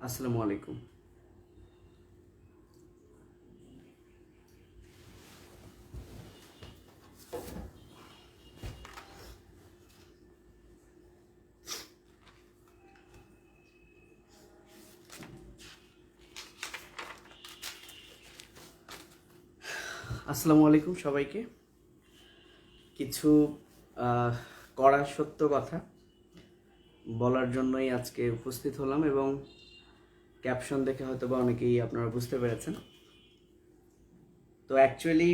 আসসালামু আলাইকুম। আসসালামু আলাইকুম সবাইকে। কিছু কড়া সত্য কথা বলার জন্যই আজকে উপস্থিত হলাম এবং ক্যাপশন দেখে হয়তো বা অনেকেই আপনারা বুঝতে পেরেছেন। তো অ্যাকচুয়ালি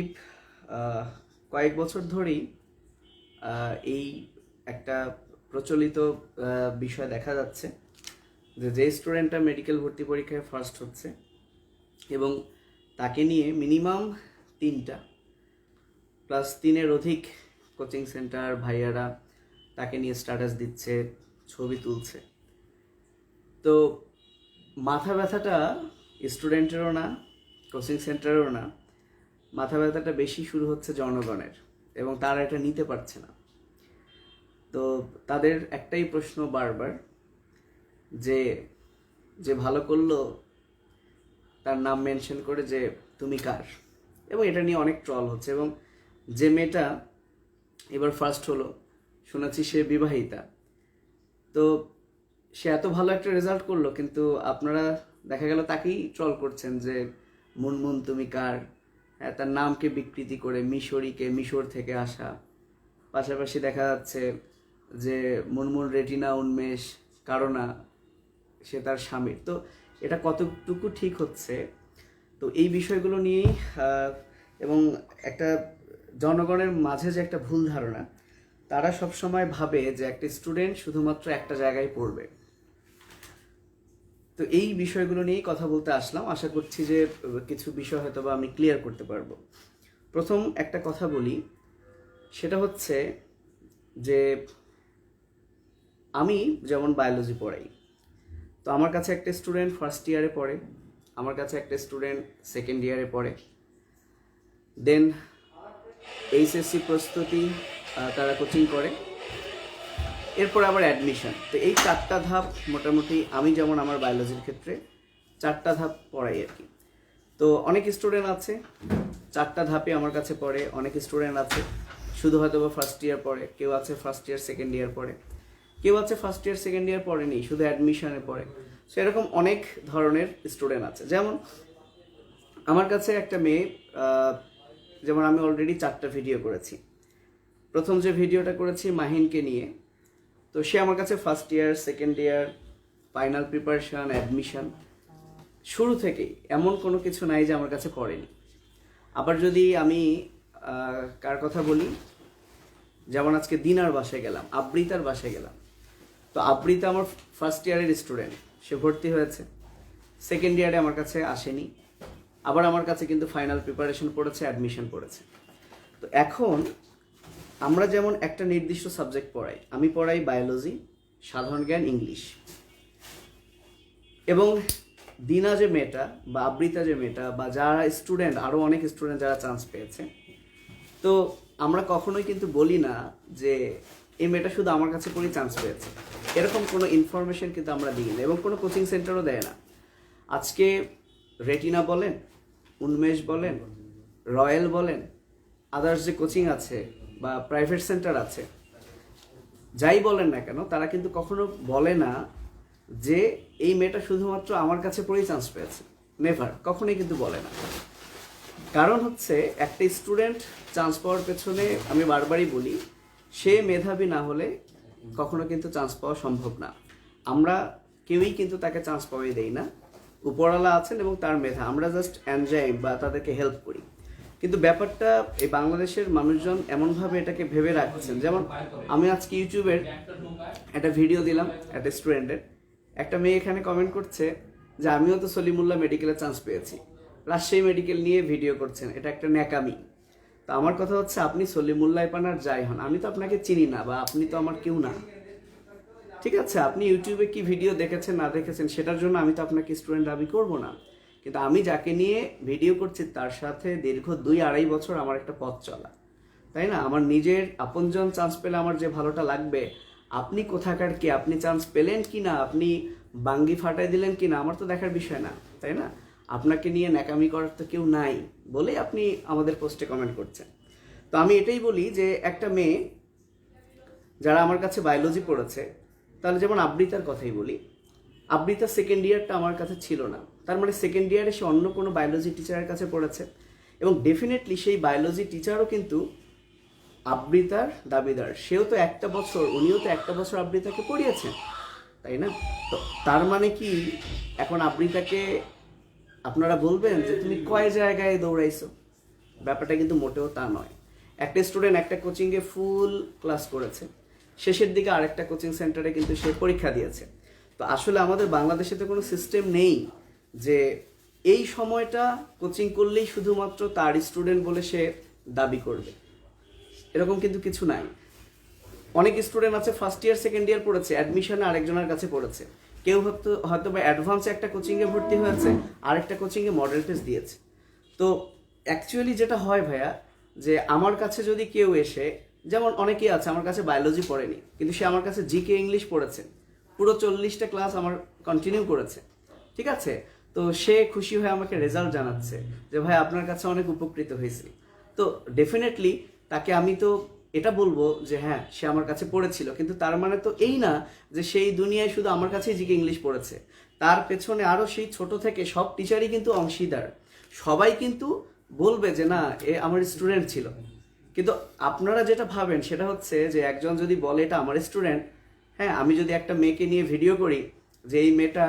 কয়েক বছর ধরেই এই একটা প্রচলিত বিষয় দেখা যাচ্ছে যে স্টুডেন্টটা মেডিকেল ভর্তি পরীক্ষায় ফার্স্ট হচ্ছে এবং তাকে নিয়ে মিনিমাম 3টা প্লাস 3-এর অধিক কোচিং সেন্টার ভাইয়ারা তাকে নিয়ে স্ট্যাটাস দিচ্ছে, ছবি তুলছে। তো মাথা ব্যথাটা স্টুডেন্টেরও না, কোচিং সেন্টারেরও না, মাথা ব্যথাটা বেশি শুরু হচ্ছে জনগণের এবং তারা এটা নিতে পারছে না। তো তাদের একটাই প্রশ্ন বারবার যে যে ভালো করলো তার নাম মেনশন করে যে তুমি কার, এবং এটা নিয়ে অনেক ট্রল হচ্ছে। এবং যে মেয়েটা এবার ফার্স্ট হলো শুনেছি সে বিবাহিতা। তো সে এত ভালো একটা রেজাল্ট করলো, কিন্তু আপনারা দেখা গেল তাকেই ট্রল করছেন যে মুনমুন তুমি কার। হ্যাঁ, তার নামকে বিকৃতি করে মিশরীকে, মিশর থেকে আসা। পাশাপাশি দেখা যাচ্ছে যে মুনমুন রেটিনা উন্মেষ কারো না, সে তার স্বামীর। তো এটা কতটুকু ঠিক হচ্ছে? তো এই বিষয়গুলো নিয়েই এবং একটা জনগণের মাঝে যে একটা ভুল ধারণা, তারা সবসময় ভাবে যে একটা স্টুডেন্ট শুধুমাত্র একটা জায়গায় পড়বে। তো এই বিষয়গুলো নিয়েই কথা বলতে আসলাম। আশা করছি যে কিছু বিষয় হয়তো বা আমি ক্লিয়ার করতে পারবো। প্রথম একটা কথা বলি, সেটা হচ্ছে যে আমি যেমন বায়োলজি পড়াই, তো আমার কাছে একটা স্টুডেন্ট ফার্স্ট ইয়ারে পড়ে, আমার কাছে একটা স্টুডেন্ট সেকেন্ড ইয়ারে পড়ে, দেন এইচএসসি প্রস্তুতি তারা কোচিং করে, এরপর আবার অ্যাডমিশন। তো এই 4টা ধাপ মোটামুটি আমি যেমন আমার বায়োলজির ক্ষেত্রে 4টা ধাপ পড়াই আর কি। তো অনেক স্টুডেন্ট আছে 4টা ধাপে আমার কাছে পড়ে, অনেক স্টুডেন্ট আছে শুধু হয়তো বা ফার্স্ট ইয়ার পড়ে, কেউ আছে ফার্স্ট ইয়ার সেকেন্ড ইয়ার পড়ে, কেউ আছে ফার্স্ট ইয়ার সেকেন্ড ইয়ার পড়েনি, শুধু অ্যাডমিশনে পড়ে। সো এরকম অনেক ধরনের স্টুডেন্ট আছে। যেমন আমার কাছে একটা মেয়ে, যেমন আমি অলরেডি 4টা ভিডিও করেছি। প্রথম যে ভিডিওটা করেছি মাহিনকে নিয়ে, তো সে আমার কাছে first year second year final preparation admission শুরু থেকেই, এমন কোনো কিছু নাই যে আমার কাছে পড়েনি। আবার যদি আমি কার কথা বলি, যেমন আজকে দিনার বাসায় গেলাম, আবৃতার বাসায় গেলাম। তো আবৃতা আমার ফার্স্ট ইয়ারের স্টুডেন্ট, সে ভর্তি হয়েছে, সেকেন্ড ইয়ারে আমার কাছে আসেনি, আবার আমার কাছে কিন্তু ফাইনাল প্রিপারেশন পড়েছে, অ্যাডমিশন পড়েছে। তো এখন আমরা যেমন একটা নির্দিষ্ট সাবজেক্ট পড়াই, আমি পড়াই বায়োলজি, সাধারণ জ্ঞান, ইংলিশ, এবং দিনা যে মেয়েটা বা আবৃতা যে মেয়েটা বা যারা স্টুডেন্ট, আরও অনেক স্টুডেন্ট যারা চান্স পেয়েছে, তো আমরা কখনোই কিন্তু বলি না যে এই মেয়েটা শুধু আমার কাছে পড়েই চান্স পেয়েছে, এরকম কোনো ইনফরমেশন কিন্তু আমরা দিই না, এবং কোনো কোচিং সেন্টারও দেয় না। আজকে রেটিনা বলেন, উন্মেষ বলেন, রয়্যাল বলেন, আদার্স যে কোচিং আছে বা প্রাইভেট সেন্টার আছে, যাই বলেন না কেন, তারা কিন্তু কখনো বলে না যে এই মেয়েটা শুধুমাত্র আমার কাছে পড়েই চান্স পেয়েছে। নেভার, কখনোই কিন্তু বলে না। কারণ হচ্ছে একটা স্টুডেন্ট চান্স পাওয়ার পেছনে, আমি বারবারই বলি, সে মেধাবী না হলে কখনো কিন্তু চান্স পাওয়া সম্ভব না। আমরা কেউই কিন্তু তাকে চান্স পাওয়াই দেই না, উপরওয়ালা আছেন এবং তার মেধা, আমরা জাস্ট এনজয় বা তাদেরকে হেল্প করি। কিন্তু ব্যাপারটা এই বাংলাদেশের মানুষজন এমনভাবে এটাকে ভেবে রাখছেন, যেমন আমি আজকে ইউটিউবের একটা ভিডিও দিলাম একটা স্টুডেন্টের, একটা মেয়ে এখানে কমেন্ট করছে যে আমিও তো সলিমুল্লাহ মেডিকেলে চান্স পেয়েছি, রাজশাহী মেডিকেল নিয়ে ভিডিও করছেন, এটা একটা ন্যাকামি। তো আমার কথা হচ্ছে, আপনি সলিমুল্লাহ পানার যাই হন, আমি তো আপনাকে চিনি না বা আপনি তো আমার কেউ না, ঠিক আছে? আপনি ইউটিউবে কি ভিডিও দেখেছেন না দেখেছেন সেটার জন্য আমি তো আপনাকে স্টুডেন্ট দাবি করব না। কিন্তু আমি যাকে নিয়ে ভিডিও করছি তার সাথে দীর্ঘ 2-2.5 বছর আমার একটা পথ চলা, তাই না? আমার নিজের আপনজন চান্স পেলে আমার যে ভালোটা লাগবে, আপনি কোথাকার কে, আপনি চান্স পেলেন কি না, আপনি বাঙ্গি ফাটাই দিলেন কি না আমার তো দেখার বিষয় না, তাই না? আপনাকে নিয়ে ন্যাকামি করার তো কেউ নাই বলেই আপনি আমাদের পোস্টে কমেন্ট করছেন। তো আমি এটাই বলি যে একটা মেয়ে যারা আমার কাছে বায়োলজি পড়েছে, তাহলে যেমন আবৃতার কথাই বলি, আবৃতা সেকেন্ড ইয়ারটা আমার কাছে ছিল না, তার মানে সেকেন্ড ইয়ারে সে অন্য কোনো বায়োলজি টিচারের কাছে পড়েছে, এবং ডেফিনেটলি সেই বায়োলজি টিচারও কিন্তু আবৃতার দাবিদার। সেও তো একটা বছর, উনিও তো একটা বছর আবৃতাকে পড়িয়েছেন, তাই না? তো তার মানে কি এখন আবৃতাকে আপনারা বলবেন যে তুমি কয় জায়গায় দৌড়াইছো? ব্যাপারটা কিন্তু মোটেও তা নয়। একটা স্টুডেন্ট একটা কোচিংয়ে ফুল ক্লাস করেছে, শেষের দিকে আরেকটা কোচিং সেন্টারে কিন্তু সে পরীক্ষা দিয়েছে। তো আসলে আমাদের বাংলাদেশে তো কোনো সিস্টেম নেই যে এই সময়টা কোচিং করলেই শুধুমাত্র তার স্টুডেন্ট বলে সে দাবি করবে, এরকম কিন্তু কিছু নাই। অনেক স্টুডেন্ট আছে ফার্স্ট ইয়ার সেকেন্ড ইয়ার পড়েছে, অ্যাডমিশনে আরেকজনের কাছে পড়েছে, কেউ হয়তো বা অ্যাডভান্সে একটা কোচিংয়ে ভর্তি হয়েছে, আরেকটা কোচিংয়ে মডেল টেস্ট দিয়েছে। তো অ্যাকচুয়ালি যেটা হয় ভাইয়া, যে আমার কাছে যদি কেউ এসে, যেমন অনেকেই আছে আমার কাছে বায়োলজি পড়েনি কিন্তু সে আমার কাছে জিকে ইংলিশ পড়েছে, পুরো 40টা ক্লাস আমার কন্টিনিউ করেছে, ঠিক আছে? তো সে খুশি হয়ে আমাকে রেজাল্ট জানাচ্ছে যে ভাই আপনার কাছে অনেক উপকৃত হয়েছি। তো ডেফিনেটলি তাকে আমি তো এটা বলবো যে হ্যাঁ সে আমার কাছে পড়েছিল, কিন্তু তার মানে তো এই না যে সেই দুনিয়ায় শুধু আমার কাছেই জিকে ইংলিশ পড়েছে। তার পেছনে আরও সেই ছোট থেকে সব টিচারই কিন্তু অংশীদার, সবাই কিন্তু বলবে যে না এ আমার স্টুডেন্ট ছিল। কিন্তু আপনারা যেটা ভাবেন সেটা হচ্ছে যে একজন যদি বলে এটা আমার স্টুডেন্ট, হ্যাঁ আমি যদি একটা মেয়েকে নিয়ে ভিডিও করি যে এই মেয়েটা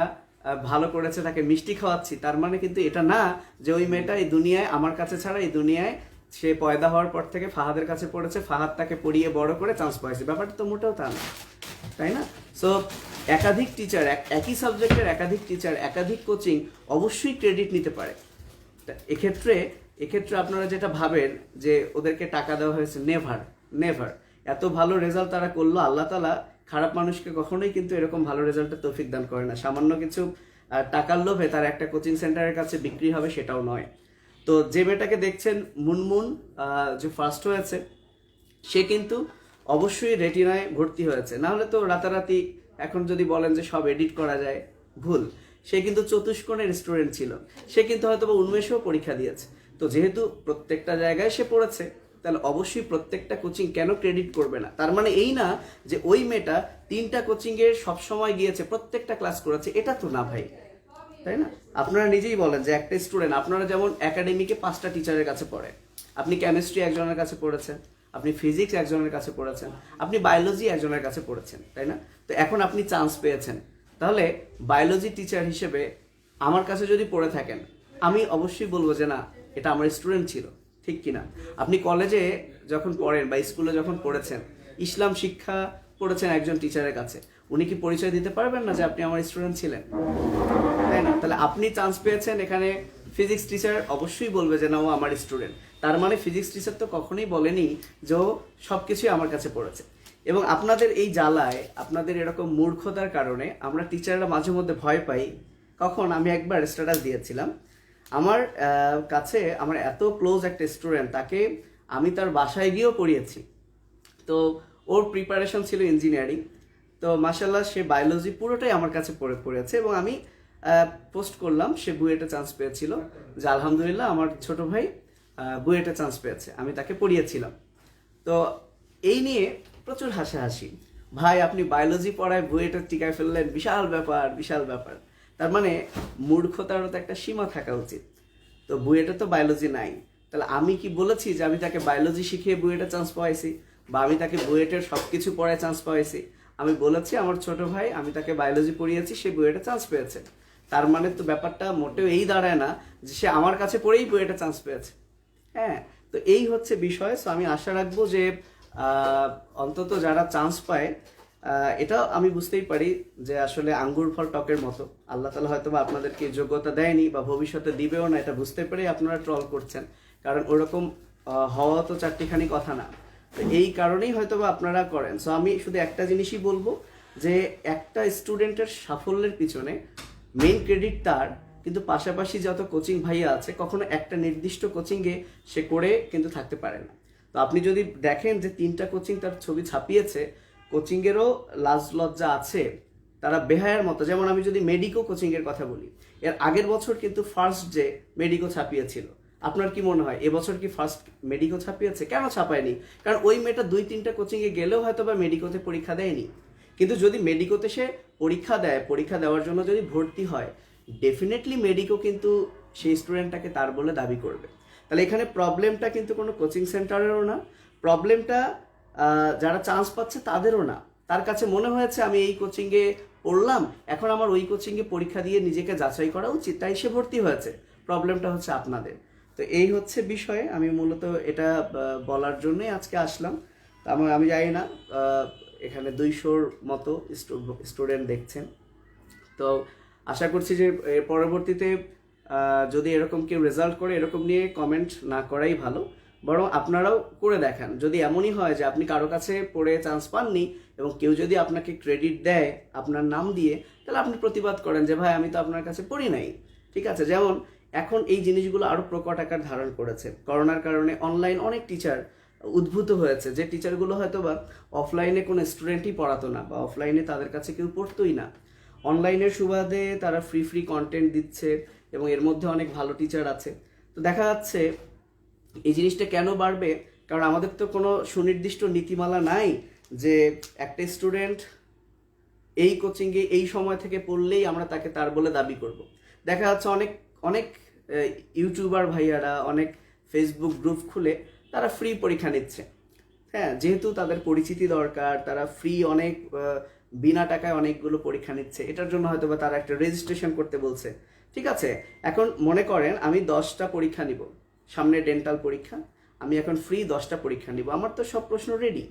ভালো করেছে তাকে মিষ্টি খাওয়াচ্ছি, তার মানে কিন্তু এটা না যে ওই মেয়েটা এই দুনিয়ায় আমার কাছে ছাড়া এই দুনিয়ায় সে পয়দা হওয়ার পর থেকে ফাহাদের কাছে পড়েছে, ফাহাদ তাকে পড়িয়ে বড় করে চান্স পাইছে, ব্যাপারটা তো মোটেও তা না, তাই না? সো একাধিক টিচার, একই সাবজেক্টের একাধিক টিচার, একাধিক কোচিং অবশ্যই ক্রেডিট নিতে পারে। এক্ষেত্রে আপনারা যেটা ভাবেন যে ওদেরকে টাকা দেওয়া হয়েছে, নেভার নেভার। এত ভালো রেজাল্ট তারা করলো, আল্লাহ তাআলা খারাপ মানুষকে কখনোই কিন্তু এরকম ভালো রেজাল্টের তৌফিক দান করে না। সামান্য কিছু টাকার লোভে তার একটা কোচিং সেন্টারের কাছে বিক্রি হবে সেটাও নয়। তো যে মেয়েটাকে দেখছেন মুনমুন, যে ফার্স্ট হয়েছে, সে কিন্তু অবশ্যই রেটিনায় ভর্তি হয়েছে, না হলে তো রাতারাতি এখন যদি বলেন যে সব এডিট করা যায়, ভুল। সে কিন্তু চতুষ্কোণের স্টুডেন্ট ছিল, সে কিন্তু হয়তো বা উন্মেষেও পরীক্ষা দিয়েছে। তো যেহেতু প্রত্যেকটা জায়গায় সে পড়েছে, তাহলে অবশ্যই প্রত্যেকটা কোচিং কেন ক্রেডিট করবে না? তার মানে এই না যে ওই মেয়েটা 3টা কোচিংয়ে সবসময় গিয়েছে, প্রত্যেকটা ক্লাস করেছে, এটা তো না ভাই, তাই না? আপনারা নিজেই বলেন যে একটা স্টুডেন্ট, আপনারা যেমন একাডেমিকে 5টা টিচারের কাছে পড়ে, আপনি কেমিস্ট্রি একজনের কাছে পড়েছেন, আপনি ফিজিক্স একজনের কাছে পড়েছেন, আপনি বায়োলজি একজনের কাছে পড়েছেন, তাই না? তো এখন আপনি চান্স পেয়েছেন, তাহলে বায়োলজি টিচার হিসেবে আমার কাছে যদি পড়ে থাকেন, আমি অবশ্যই বলবো যে না এটা আমার স্টুডেন্ট ছিল, ঠিক কিনা? আপনি কলেজে যখন পড়েন বা স্কুলে যখন পড়েছেন, ইসলাম শিক্ষা পড়েছেন একজন টিচারের কাছে, উনি কি পরিচয় দিতে পারবেন না যে আপনি আমার স্টুডেন্ট ছিলেন, তাই না? তাহলে আপনি চান্স পেয়েছেন এখানে, ফিজিক্স টিচার অবশ্যই বলবে যে না ও আমার স্টুডেন্ট। তার মানে ফিজিক্স টিচার তো কখনোই বলেনি যে ও সব কিছুই আমার কাছে পড়েছে। এবং আপনাদের এই জ্বালায়, আপনাদের এরকম মূর্খতার কারণে আমরা টিচাররা মাঝে মধ্যে ভয় পাই। কখন আমি একবার স্ট্যাটাস দিয়েছিলাম, আমার কাছে আমার এত ক্লোজ একটা স্টুডেন্ট, তাকে আমি তার বাসায় গিয়েও পড়িয়েছি। তো ওর প্রিপারেশন ছিল ইঞ্জিনিয়ারিং, তো মাশাল্লাহ সে বায়োলজি পুরোটাই আমার কাছে পড়েছে, এবং আমি পোস্ট করলাম সে বুয়েটে চান্স পেয়েছিল, যে আলহামদুলিল্লাহ আমার ছোট ভাই বুয়েটে চান্স পেয়েছে, আমি তাকে পড়িয়েছিলাম। তো এই নিয়ে প্রচুর হাসাহাসি, ভাই আপনি বায়োলজি পড়ায় বুয়েটে টিকায় ফেললেন, বিশাল ব্যাপার বিশাল ব্যাপার। তার মানে মূর্খতারও তো একটা সীমা থাকা উচিত। তো বুয়েটে তো বায়োলজি নাই, তাহলে আমি কি বলেছি যে আমি তাকে বায়োলজি শিখিয়ে বুয়েটে চান্স পাইছি, বা আমি তাকে বুয়েটের সব কিছু পড়ায় চান্স পাইছি? আমি বলেছি আমার ছোট ভাই, আমি তাকে বায়োলজি পড়িয়েছি, সে বুয়েটে চান্স পেয়েছে। তার মানে তো ব্যাপারটা মোটেও এই দাঁড়ায় না যে সে আমার কাছে পড়েই বুয়েটে চান্স পেয়েছে। হ্যাঁ, তো এই হচ্ছে বিষয়। সো আমি আশা রাখবো যে অন্তত যারা চান্স পায়, এটা আমি বুঝতেই পারি যে আসলে আঙ্গুর ফল টকের মতো, আল্লাহ তাআলা হয়তো বা আপনাদেরকে যোগ্যতা দেয়নি বা ভবিষ্যতে দিবেও না, এটা বুঝতে পেরে আপনারা ট্রল করছেন, কারণ ওরকম হওয়া তো চারটিখানি কথা না। তো এই কারণেই হয়তো বা আপনারা করেন। সো আমি শুধু একটা জিনিসই বলবো যে একটা স্টুডেন্টের সাফল্যের পিছনে মেইন ক্রেডিট তার, কিন্তু পাশাপাশি যত কোচিং ভাইয়া আছে কখনো একটা নির্দিষ্ট কোচিংয়ে সে করে কিন্তু থাকতে পারে না। তো আপনি যদি দেখেন যে 3টা কোচিং তার ছবি ছাপিয়েছে, কোচিংয়েরও লাজ লজ্জা আছে, তারা বেহায়ার মতো, যেমন আমি যদি মেডিকো কোচিংয়ের কথা বলি, এর আগের বছর কিন্তু ফার্স্ট যে মেডিকো ছাপিয়েছিল, আপনার কি মনে হয় এবছর কি ফার্স্ট মেডিকো ছাপিয়েছে? কেন ছাপায়নি? কারণ ওই মেয়েটা 2-3টা কোচিংয়ে গেলেও হয়তো বা মেডিকোতে পরীক্ষা দেয়নি। কিন্তু যদি মেডিকোতে সে পরীক্ষা দেয়, পরীক্ষা দেওয়ার জন্য যদি ভর্তি হয়, ডেফিনেটলি মেডিকো কিন্তু সেই স্টুডেন্টটাকে তার বলে দাবি করবে। তাহলে এখানে প্রবলেমটা কিন্তু কোনো কোচিং সেন্টারেরও না, প্রবলেমটা যারা চান্স পাচ্ছে তাদেরও না। তার কাছে মনে হয়েছে আমি এই কোচিংয়ে পড়লাম, এখন আমার ওই কোচিংয়ে পরীক্ষা দিয়ে নিজেকে যাচাই করা উচিত, তাই সে ভর্তি হয়েছে। প্রবলেমটা হচ্ছে আপনাদের। তো এই হচ্ছে বিষয়ে আমি মূলত এটা বলার জন্যই আজকে আসলাম। তা আমি জানি না, এখানে 200-র মতো স্টুডেন্ট দেখছেন, তো আশা করছি যে এর পরবর্তীতে যদি এরকম কেউ রেজাল্ট করে, এরকম নিয়ে কমেন্ট না করাই ভালো, বরং আপনারাও করে দেখান। যদি এমনই হয় যে আপনি কারো কাছে পড়ে চান্স পাননি এবং কেউ যদি আপনাকে ক্রেডিট দেয় আপনার নাম দিয়ে, তাহলে আপনি প্রতিবাদ করেন যে ভাই আমি তো আপনার কাছে পড়ি নাই। ঠিক আছে, যেমন এখন এই জিনিসগুলো আরও প্রকট আকার ধারণ করেছে। করোনার কারণে অনলাইন অনেক টিচার উদ্ভূত হয়েছে, যে টিচারগুলো হয়তো বা অফলাইনে কোনো স্টুডেন্টই পড়াতো না, বা অফলাইনে তাদের কাছে কেউ পড়তোই না। অনলাইনের সুবাদে তারা ফ্রি কন্টেন্ট দিচ্ছে এবং এর মধ্যে অনেক ভালো টিচার আছে। তো দেখা যাচ্ছে এই জিনিসটা কেন বাড়বে? কারণ আমাদের তো কোনো সুনির্দিষ্ট নীতিমালা নাই যে একটা স্টুডেন্ট এই কোচিংয়ে এই সময় থেকে পড়লেই আমরা তাকে তার বলে দাবি করব। দেখা যাচ্ছে অনেক অনেক ইউটিউবার ভাইয়ারা অনেক ফেসবুক গ্রুপ খুলে তারা ফ্রি পরীক্ষা নিচ্ছে। হ্যাঁ, যেহেতু তাদের পরিচিতি দরকার, তারা ফ্রি অনেক বিনা টাকায় অনেকগুলো পরীক্ষা নিচ্ছে। এটার জন্য হয়তো বা তারা একটা রেজিস্ট্রেশন করতে বলছে। ঠিক আছে, এখন মনে করেন আমি 10টা পরীক্ষা নিব, সামনে ডেন্টাল পরীক্ষা, আমি এখন ফ্রি 10টা পরীক্ষা নিব। আমার তো সব প্রশ্ন রেডি,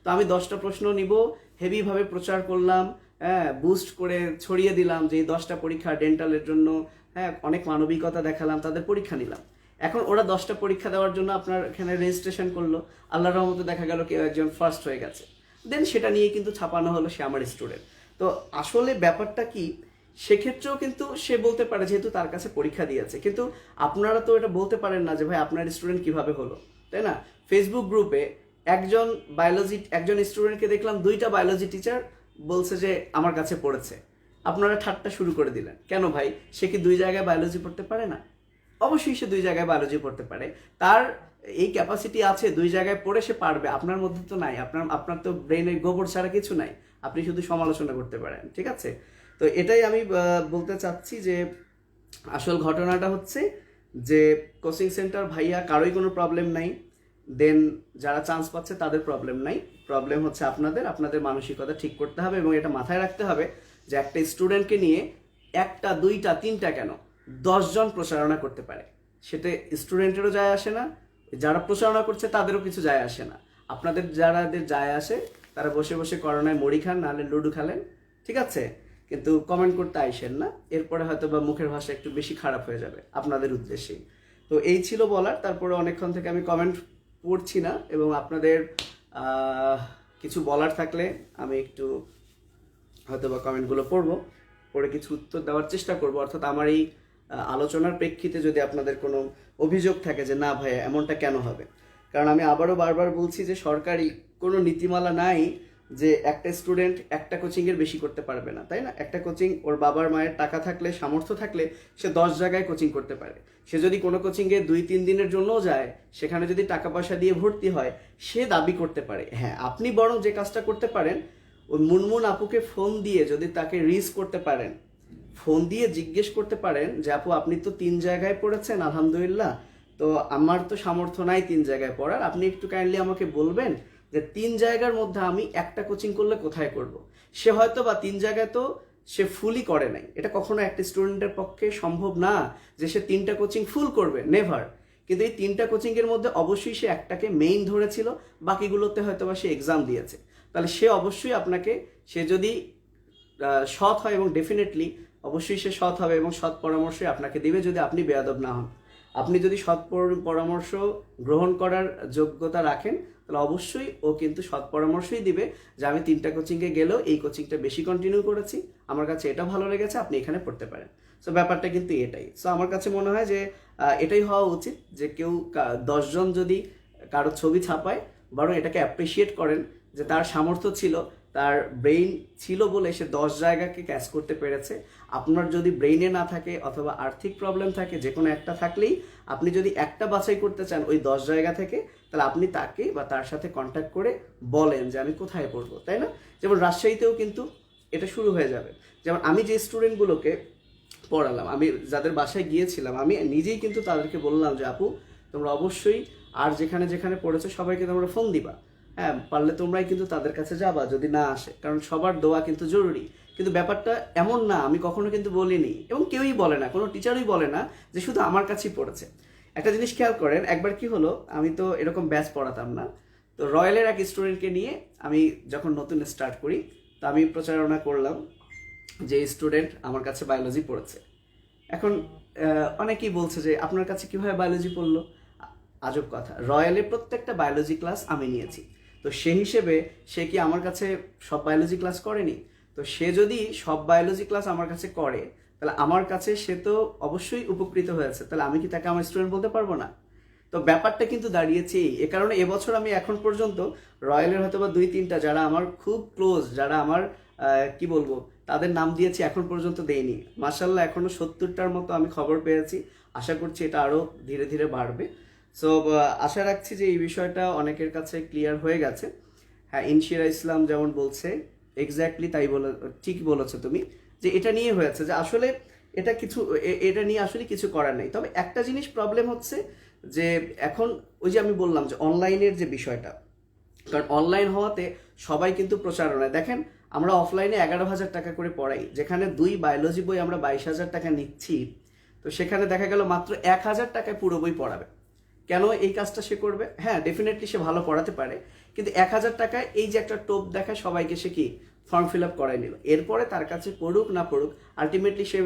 তো আমি 10টা প্রশ্ন নিব, হেভিভাবে প্রচার করলাম, হ্যাঁ, বুস্ট করে ছড়িয়ে দিলাম যে এই 10টা পরীক্ষা ডেন্টালের জন্য, হ্যাঁ, অনেক মানবিকতা দেখালাম, তাদের পরীক্ষা নিলাম। এখন ওরা 10টা পরীক্ষা দেওয়ার জন্য আপনার এখানে রেজিস্ট্রেশন করলো, আল্লাহর রহমতে দেখা গেল কেউ একজন ফার্স্ট হয়ে গেছে, দেন সেটা নিয়ে কিন্তু ছাপানো হলো সে আমার স্টুডেন্ট। তো আসলে ব্যাপারটা কি, সেক্ষেত্রেও কিন্তু সে বলতে পারে যেহেতু তার কাছে পরীক্ষা দিয়েছে, কিন্তু আপনারা তো এটা বলতে পারেন না যে ভাই আপনার স্টুডেন্ট কিভাবে হলো, তাই না? ফেসবুক গ্রুপে একজন স্টুডেন্টকে দেখলাম 2টা বায়োলজি টিচার বলছে যে আমার কাছে পড়েছে, আপনারা ঠাট্টা শুরু করে দিলেন। কেন ভাই, সে কি 2 জায়গায় বায়োলজি পড়তে পারে না? অবশ্যই সে 2 জায়গায় বায়োলজি পড়তে পারে, তার এই ক্যাপাসিটি আছে, 2 জায়গায় পড়ে সে পারবে। আপনার মধ্যে তো নাই, আপনার তো ব্রেনে গোবর ছাড়া কিছু নাই, আপনি শুধু সমালোচনা করতে পারেন। ঠিক আছে, তো এটাই আমি বলতে চাচ্ছি যে আসল ঘটনাটা হচ্ছে যে কোচিং সেন্টার ভাইয়া কারোই কোনো প্রবলেম নাই, দেন যারা চান্স পাচ্ছে তাদের প্রবলেম নাই, প্রবলেম হচ্ছে আপনাদের মানসিকতা ঠিক করতে হবে এবং এটা মাথায় রাখতে হবে যে একটা স্টুডেন্টকে নিয়ে 1টা 2টা 3টা কেন 10 জন প্রচারণা করতে পারে, সেটা স্টুডেন্টেরও যায় আসে না, যারা প্রচারণা করছে তাদেরও কিছু যায় আসে না। আপনাদের যারাদের যায় আসে তারা বসে বসে করোনায় মুড়ি খান, নাহলে লুডো খেলেন। ঠিক আছে, কিন্তু কমেন্ট করতে আইসেন না, এরপরে হয়তো বা মুখের ভাষা একটু বেশি খারাপ হয়ে যাবে আপনাদের উদ্দেশ্যেই। তো এই ছিল বলার। তারপরে অনেকক্ষণ থেকে আমি কমেন্ট পড়ছি না, এবং আপনাদের কিছু বলার থাকলে আমি একটু হয়তো বা কমেন্টগুলো পড়ে কিছু উত্তর দেওয়ার চেষ্টা করব। অর্থাৎ আমার এই আলোচনার প্রেক্ষিতে যদি আপনাদের কোনো অভিযোগ থাকে যে না ভাই এমনটা কেন হবে, কারণ আমি আবারও বারবার বলছি যে সরকারি কোনো নীতিমালা নাই যে একটা স্টুডেন্ট একটা কোচিংয়ের বেশি করতে পারবে না, তাই না? একটা কোচিং ওর বাবার মায়ের টাকা থাকলে, সামর্থ্য থাকলে সে 10 জায়গায় কোচিং করতে পারে। সে যদি কোনো কোচিংয়ে 2-3 দিনের জন্যও যায়, সেখানে যদি টাকা পয়সা দিয়ে ভর্তি হয়, সে দাবি করতে পারে। হ্যাঁ, আপনি বরং যে কাজটা করতে পারেন, ওই মুনমুন আপুকে ফোন দিয়ে যদি তাকে রিচ করতে পারেন, ফোন দিয়ে জিজ্ঞেস করতে পারেন যে আপু আপনি তো 3 জায়গায় পড়েছেন আলহামদুলিল্লাহ, তো আমার তো সামর্থ্য নাই 3 জায়গায় পড়ার, আপনি একটু কাইন্ডলি আমাকে বলবেন যে 3 জায়গার মধ্যে আমি একটা কোচিং করলে কোথায় করব। সে হয়তো বা 3 জায়গায় তো সে ফুলই করে নাই, এটা কখনো একটা স্টুডেন্টের পক্ষে সম্ভব না যে সে 3টা কোচিং ফুল করবে, নেভার। কিন্তু এই 3টা কোচিংয়ের মধ্যে অবশ্যই সে একটাকে মেইন ধরেছিল, বাকিগুলোতে হয়তো বা সে এক্সাম দিয়েছে। তাহলে সে অবশ্যই আপনাকে, সে যদি সৎ হয়, এবং ডেফিনেটলি অবশ্যই সে সৎ হবে এবং সৎ পরামর্শই আপনাকে দিবে যদি আপনি বেয়াদব না হন। আপনি যদি সৎ পরামর্শ গ্রহণ করার যোগ্যতা রাখেন, তাহলে অবশ্যই ও কিন্তু সৎ পরামর্শই দিবে যে আমি 3টা কোচিংয়ে গেলেও এই কোচিংটা বেশি কন্টিনিউ করেছি, আমার কাছে এটা ভালো লেগেছে, আপনি এখানে পড়তে পারেন। সো ব্যাপারটা কিন্তু এটাই। সো আমার কাছে মনে হয় যে এটাই হওয়া উচিত যে কেউ 10 জন যদি কারো ছবি ছাপায়, বরং এটাকে অ্যাপ্রিসিয়েট করেন যে তার সামর্থ্য ছিল, তার ব্রেইন ছিল বলে সে 10 জায়গাকে ক্যাচ করতে পেরেছে। আপনার যদি ব্রেইনে না থাকে অথবা আর্থিক প্রবলেম থাকে, যে কোনো একটা থাকলেই আপনি যদি একটা বাছাই করতে চান ওই 10 জায়গা থেকে, তাহলে আপনি তাকে বা তার সাথে কন্ট্যাক্ট করে বলেন যে আমি কোথায় পড়বো, তাই না? যেমন রাজশাহীতেও কিন্তু এটা শুরু হয়ে যাবে। যেমন আমি যে স্টুডেন্টগুলোকে পড়ালাম, আমি যাদের বাসায় গিয়েছিলাম, আমি নিজেই কিন্তু তাদেরকে বললাম যে আপু তোমরা অবশ্যই আর যেখানে যেখানে পড়েছো সবাইকে তোমরা ফোন দিবা, হ্যাঁ পারলে তোমরাই কিন্তু তাদের কাছে যাবা যদি না আসে, কারণ সবার দোয়া কিন্তু জরুরি। কিন্তু ব্যাপারটা এমন না, আমি কখনো কিন্তু বলিনি এবং কেউই বলে না, কোনো টিচারই বলে না যে শুধু আমার কাছেই পড়েছে। একটা জিনিস খেয়াল করেন, একবার কি হলো, আমি তো এরকম ব্যাচ পড়াতাম না, তো রয়্যালের এক স্টুডেন্টকে নিয়ে আমি যখন নতুন স্টার্ট করি, তো আমি প্রচারণা করলাম যে স্টুডেন্ট আমার কাছে বায়োলজি পড়েছে। এখন অনেকেই বলছে যে আপনার কাছে কিভাবে বায়োলজি পড়লো। আজব কথা, রয়্যালের প্রত্যেকটা বায়োলজি ক্লাস আমি নিয়েছি, তো সেই হিসেবে সে কি আমার কাছে সব বায়োলজি ক্লাস করেনি? তো সে যদি সব বায়োলজি ক্লাস আমার কাছে করে, তাহলে আমার কাছে সে তো অবশ্যই উপকৃত হয়েছে, তাহলে আমি কি তাকে আমার স্টুডেন্ট বলতে পারবো না? তো ব্যাপারটা কিন্তু দাঁড়িয়েছে এ কারণে এবছর আমি এখন পর্যন্ত রয়্যালের হয়তো বা 2-3টা যারা আমার খুব ক্লোজ, যারা আমার কি বলবো, তাদের নাম দিয়েছি, এখন পর্যন্ত দেইনি। মাশাল্লাহ এখনো 70টার মতো আমি খবর পেয়েছি, আশা করছি এটা আরো ধীরে ধীরে বাড়বে। সো আশা রাখছি যে এই বিষয়টা অনেকের কাছে ক্লিয়ার হয়ে গেছে। হ্যাঁ, ইনশিরা ইসলাম যেমন বলছে এক্স্যাক্টলি তাই বলে, ঠিক বলেছো তুমি, যে এটা নিয়ে হয়েছে যে আসলে এটা কিছু এটা নিয়ে আসলে কিছু করার নেই। তবে একটা জিনিস প্রবলেম হচ্ছে যে এখন ওই যে আমি বললাম যে অনলাইনের যে বিষয়টা, কারণ অনলাইন হওয়াতে সবাই কিন্তু প্রচারণায়, দেখেন আমরা অফলাইনে 11,000 টাকা করে পড়াই, যেখানে 2 বায়োলজি বই আমরা 22,000 টাকা নিচ্ছি, তো সেখানে দেখা গেল মাত্র 1,000 টাকায় পুরো বই পড়াবে। কেন এই কাজটা সে করবে? হ্যাঁ ডেফিনেটলি সে ভালো পড়াতে পারে, কিন্তু 1,000 টাকায় এই যে একটা টোপ দেখায় সবাইকে, সে কি ফর্ম ফিল আপ করাই নিল, এরপরে তার কাছে পড়ুক না পড়ুক আলটিমেটলি সে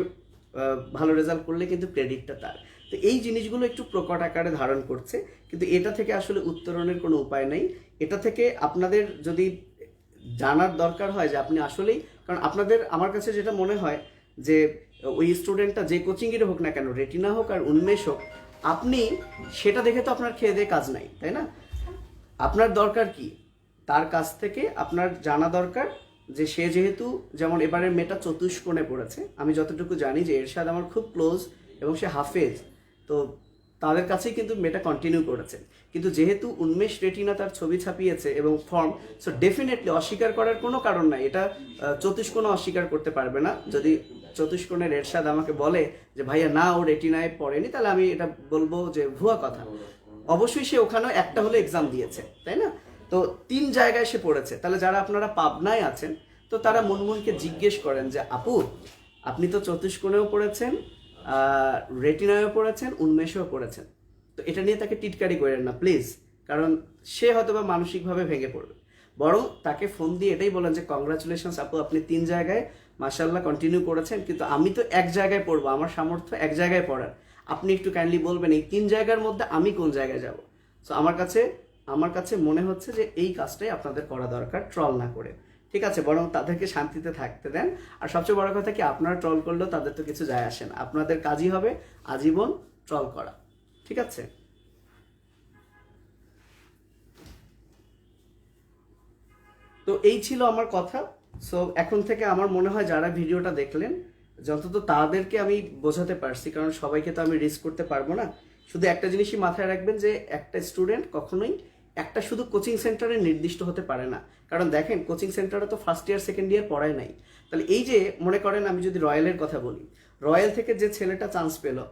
ভালো রেজাল্ট করলে কিন্তু ক্রেডিটটা তার। তো এই জিনিসগুলো একটু প্রকট আকারে ধারণ করছে, কিন্তু এটা থেকে আসলে উত্তরণের কোনো উপায় নেই। এটা থেকে আপনাদের যদি জানার দরকার হয় যে আপনি আসলেই, কারণ আপনাদের আমার কাছে যেটা মনে হয় যে ওই স্টুডেন্টটা যে কোচিংয়ের হোক না কেন, রেটিনা হোক আর উন্মেষ হোক, আপনি সেটা দেখে তো আপনার খেয়ে দিয়ে কাজ নাই, তাই না? আপনার দরকার কি, তার কাছ থেকে আপনার জানা দরকার যে সে যেহেতু, যেমন এবারের মেয়েটা চতুষ্কোণে পড়েছে, আমি যতটুকু জানি যে এরশাদ আমার খুব ক্লোজ এবং সে হাফেজ, তো তাদের কাছেই কিন্তু মেয়েটা কন্টিনিউ করেছে। কিন্তু যেহেতু উন্মেষ রেটিনা তার ছবি ছাপিয়েছে এবং ফর্ম, সো ডেফিনেটলি অস্বীকার করার কোনো কারণ নাই, এটা চতুষ্কোণ অস্বীকার করতে পারবে না। যদি চতুষ্কোণের এরশাদ আমাকে বলে যে ভাইয়া না ও রেটিনায় পড়েনি, তাহলে আমি এটা বলবো যে ভুয়া কথা। অবশ্যই সে ওখানেও একটা হলে এক্সাম দিয়েছে, তাই না? তো 3 জায়গায় সে পড়েছে। তাহলে যারা আপনারা পাবনায় আছেন, তো তারা মনমুনকে জিজ্ঞেস করেন যে আপু আপনি তো চতুষ্কোণেও পড়েছেন, রেটিনায়ও পড়েছেন, উন্মেষেও পড়েছেন, তো এটা নিয়ে তাকে টিটকারি করেন না প্লিজ, কারণ সে হয়তো বা মানসিকভাবে ভেঙে পড়বে। বরং তাকে ফোন দিয়ে এটাই বলেন যে কংগ্রাচুলেশনস আপু, আপনি 3 জায়গায় মাশাআল্লাহ কন্টিনিউ করেছেন, কিন্তু আমি তো এক জায়গায় পড়বো, আমার সামর্থ্য এক জায়গায় পড়ার, আপনি একটু কাইন্ডলি বলবেন এই 3 জায়গার মধ্যে আমি কোন জায়গায় যাব। সো আমার কাছে মনে হচ্ছে যে এই কাজটাই আপনাদের করা দরকার, ট্রল না করে, ঠিক আছে? বরং তাদেরকে শান্তিতে থাকতে দেন। আর সবচেয়ে বড় কথা কি, আপনারা ট্রল করলেও তাদের তো কিছু যায় আসে না, আপনাদের কাজই হবে আজীবন ট্রল করা, ঠিক আছে? তো এই ছিল আমার কথা। সো এখন থেকে আমার মনে হয় যারা ভিডিওটা দেখলেন, যতটা তাদেরকে আমি বোঝাতে পারছি, কারণ সবাইকে তো আমি রিস্ক করতে পারবো না। শুধু একটা জিনিসই মাথায় রাখবেন যে একটা স্টুডেন্ট কখনোই একটা শুধু কোচিং সেন্টারে নির্দিষ্ট হতে পারে না। কারণ দেখেন কোচিং সেন্টারে তো ফার্স্ট ইয়ার সেকেন্ড ইয়ার পড়ায় নাই। তাহলে এই যে মনে করেন আমি যদি রয়্যালের কথা বলি, রয়্যাল থেকে যে ছেলেটা চান্স পেলো,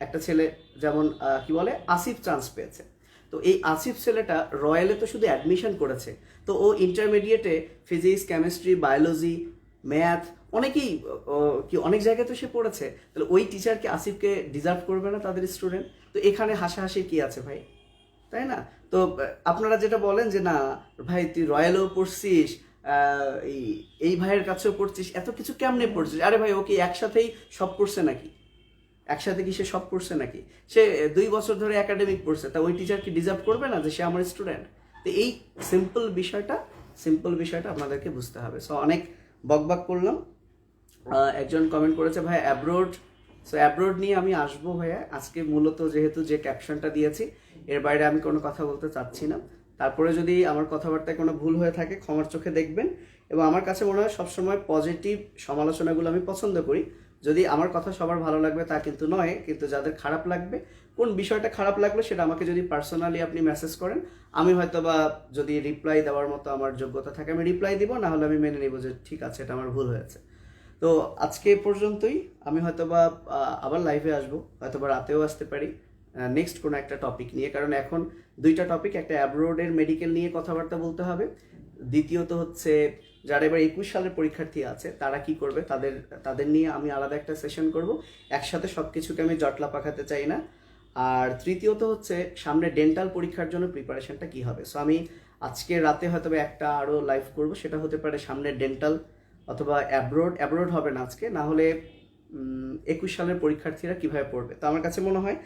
একটা ছেলে যেমন কি বলে আসিফ চান্স পেয়েছে, তো এই আসিফ ছেলেটা রয়্যালে তো শুধু অ্যাডমিশন করেছে, তো ও ইন্টারমিডিয়েটে ফিজিক্স, কেমিস্ট্রি, বায়োলজি, ম্যাথ অনেকেই কি অনেক জায়গায় তো সে পড়েছে, তাহলে ওই টিচারকে আসিফকে ডিজার্ভ করবে না তাদের স্টুডেন্ট? তো এখানে হাসাহাসি কি আছে ভাই, তাই না? তো আপনারা যেটা বলেন যে না ভাই তুই রয়্যালেও পড়ছিস, এই ভাইয়ের কাছেও পড়ছিস, এত কিছু কেমনে পড়ছিস? আরে ভাই ওকে একসাথেই সব পড়ছে নাকি? একসাথে কি সে সব পড়ছে নাকি? সে 2 বছর ধরে একাডেমিক পড়ছে, তা ওই টিচার কি ডিজার্ভ করবে না যে সে আমার স্টুডেন্ট? তো এই সিম্পল বিষয়টা আপনাদেরকে বুঝতে হবে। সো অনেক বকবক করলাম। একজন কমেন্ট করেছে ভাই অ্যাব্রোড, সো অ্যাব্রোড নিয়ে আমি আসবো ভাইয়া, আজকে মূলত যেহেতু যে ক্যাপশনটা দিয়েছি এর বাইরে আমি কোনো কথা বলতে চাচ্ছি না। তারপরে যদি আমার কথাবার্তায় কোনো ভুল হয়ে থাকে ক্ষমার চোখে দেখবেন, এবং আমার কাছে মনে হয় সবসময় পজিটিভ সমালোচনাগুলো আমি পছন্দ করি। যদি আমার কথা সবার ভালো লাগবে তা কিন্তু নয়, কিন্তু যাদের খারাপ লাগবে, কোন বিষয়টা খারাপ লাগলো সেটা আমাকে যদি পার্সোনালি আপনি মেসেজ করেন, আমি হয়তো বা যদি রিপ্লাই দেওয়ার মতো আমার যোগ্যতা থাকে আমি রিপ্লাই দিব, না হলে আমি মেনে নিব যে ঠিক আছে এটা আমার ভুল হয়েছে। তো আজকে এ পর্যন্তই। আমি হয়তোবা আবার লাইভে আসবো, হয়তোবা রাতেও আসতে পারি নেক্সট কোনো একটা টপিক নিয়ে, কারণ এখন দুইটা টপিক, একটা অ্যাব্রোডের মেডিকেল নিয়ে কথাবার্তা বলতে হবে, দ্বিতীয়ত হচ্ছে যারা এবার 21 সালের পরীক্ষার্থী আছে তারা কি করবে তাদের তাদের নিয়ে আমি আলাদা একটা সেশন করব। একসাথে সব কিছুকে আমি জটলা পাকাতে চাই না। আর তৃতীয়ত হচ্ছে সামনে ডেন্টাল পরীক্ষার জন্য প্রিপারেশনটা কি হবে। সো আমি আজকে রাতে হয়তো একটা আরও লাইভ করব, সেটা হতে পারে সামনে ডেন্টাল অথবা অ্যাব্রোড হবে না আজকে, না হলে 21 সালের পরীক্ষার্থীরা কিভাবে পড়বে। তো আমার কাছে মনে হয়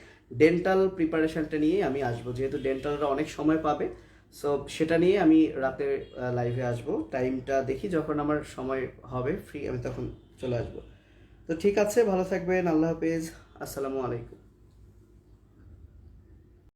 ডেন্টাল প্রিপারেশনটা নিয়েই আমি আসবো, যেহেতু ডেন্টালরা অনেক সময় পাবে। সো সেটা নিয়ে আমি রাতে লাইভে আসবো, টাইমটা দেখি যখন আমার সময় হবে ফ্রি আমি তখন চলে আসবো। তো ঠিক আছে, ভালো থাকবেন, আল্লাহ হাফেজ, আসসালামু আলাইকুম।